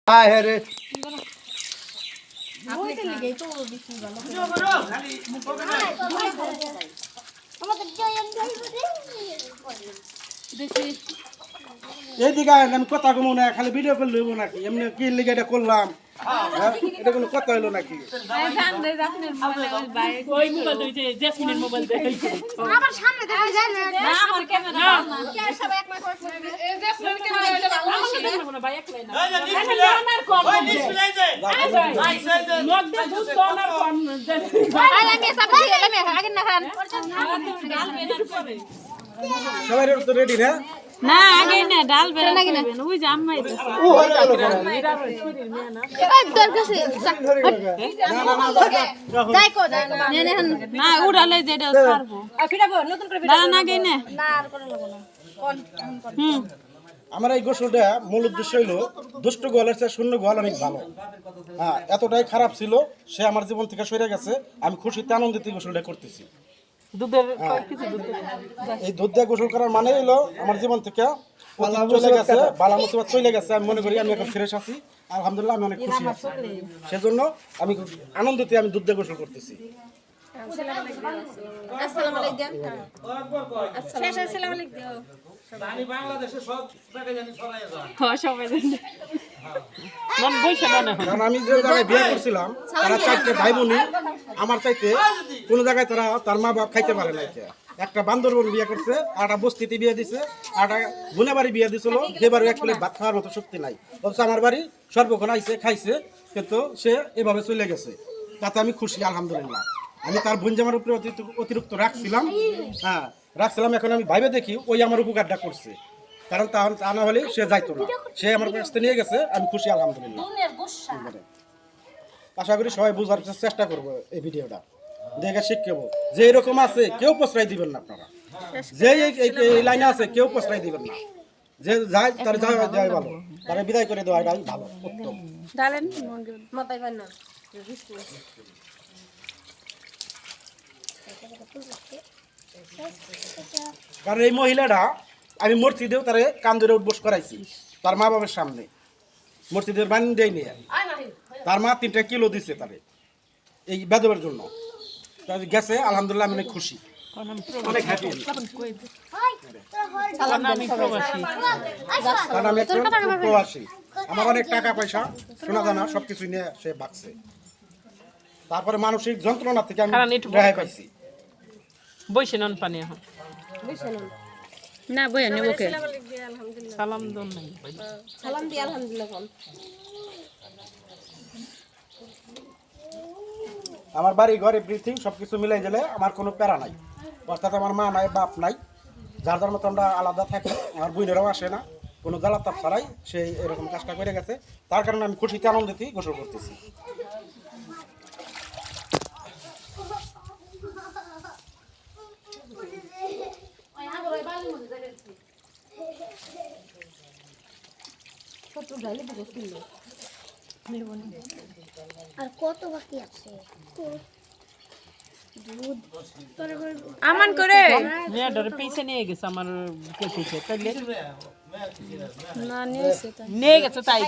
হায় হ্যাঁ রে এইদিকে আমি কথা কমো না খালি ভিডিও করে লইব নাকি এমনি কি লিগে এটা করলাম এটা কোনো কথা হইলো নাকি আমার সামনে দেখা যায় না আমার ক্যামেরা না সব এক মাস এই জেসমিন ক্যামেরা ভাই একলাই না আমার কম ডিসপ্লে দে লোক দে দুধ কোনার কম আমি সব আমি আগে না খান সবাই তো রেডি না না আগে না ডাল বেরা করবেন ওই যে আম্মাই দিছে ও হয়ে গেল একদম কাছে না না না যাই কো না না উড়ালে যেটা ছাড়বো ফিরাবো নতুন করে দাঁড়া না গই না না আর করে লাগবো না কোন আমার এই গোসলটা মূল উদ্দেশ্য হইলো দুষ্ট গোয়ালের চেয়ে শূন্য গোয়াল অনেক ভালো হ্যাঁ এতটাই খারাপ ছিল সে আমার জীবন থেকে সরে গেছে আমি খুশিতে আনন্দিত গোসলটা করতেছি এই দুধ দিয়ে গোসল করার মানে হইলো আমার জীবন থেকে চলে গেছে বালা মুসিবত চলে গেছে আমি মনে করি আমি এখন ফ্রেশ আছি আলহামদুলিল্লাহ আমি অনেক খুশি আছি সেজন্য আমি আনন্দিত আমি দুধ দিয়ে গোসল করতেছি আসসালামু আলাইকুম আসসালামু আলাইকুম আমি বাংলাদেশে সব জায়গায় জানি ছড়াইয়া যায় হ্যাঁ সবাই জানে মন বইছে না কারণ আমি যে জায়গায় বিয়ে করছিলাম তারা চাইতে ভাই বোনই আমার চাইতে কোনো জায়গায় তারা তার মা বাপ খাইতে পারে না একটা বান্দরবন বিয়ে করছে আর একটা বস্তিতে বিয়ে দিছে আর একটা গুনা বাড়ি বিয়ে দিছিল যেবারে এক প্লেট ভাত খাওয়ার মতো শক্তি নাই অথচ আমার বাড়ি সর্বক্ষণ আইসে খাইছে কিন্তু সে এভাবে চলে গেছে তাতে আমি খুশি আলহামদুলিল্লাহ আমি তার বোন জামার উপরে অতিরিক্ত রাখছিলাম হ্যাঁ রাখছিলাম এখন আমি ভাইবে দেখি ওই আমার উপকারটা করছে কারণ তা না হলে সে যাইতো না সে আমার কাছ থেকে নিয়ে গেছে আমি খুশি আলহামদুলিল্লাহ আশা করি সবাই বোঝার চেষ্টা করবো এই ভিডিওটা দেখে শিখবো যে এরকম আছে কেউ প্রশ্রয় দিবেন না আপনারা যে এই লাইনে আছে কেউ প্রশ্রয় দিবেন না যে যায় তার যায় ভালো তারা বিদায় করে দেওয়া এটাই ভালো উত্তম ডালেন মাথায় পান না কারণ এই মহিলাটা আমি মসজিদেও তারে কান ধরে উঠবোস করাইছি তার মা বাবার সামনে মসজিদের বানিয়ে দেয় নিয়ে তার মা 3টা কিলো দিছে তারে এই বেদবের জন্য গেছে আলহামদুলিল্লাহ আমি অনেক খুশি অনেক হ্যাপি কারণ আমি একজন প্রবাসী আমার অনেক টাকা পয়সা সোনা দানা সবকিছু নিয়ে সে বাঁচছে তারপরে মানসিক যন্ত্রণা থেকে আমি রেহাই পাইছি বইছে নন পানি এখন না বইয়া নেব কে সালাম দন নাই সালাম দি আলহামদুলিল্লাহ কোন আমার বাড়ি ঘর এভরিথিং সবকিছু মিলাই গেলে আমার কোনো প্যারা নাই অর্থাৎ আমার মা নাই বাপ নাই যার যার মতো আমরা আলাদা থাকি আমার বোনেরাও আসে না কোনো জ্বালাতাপ ছাড়াই সে এরকম কাজটা করে গেছে তার কারণে আমি খুশিতে আনন্দিতই গোসল করতেছি আর কত বাকি আছে আমান করে মেয়ে ধরে পিছে নিয়ে গেছে আমার কেটে তাইলে না নিয়ে গেছে তাই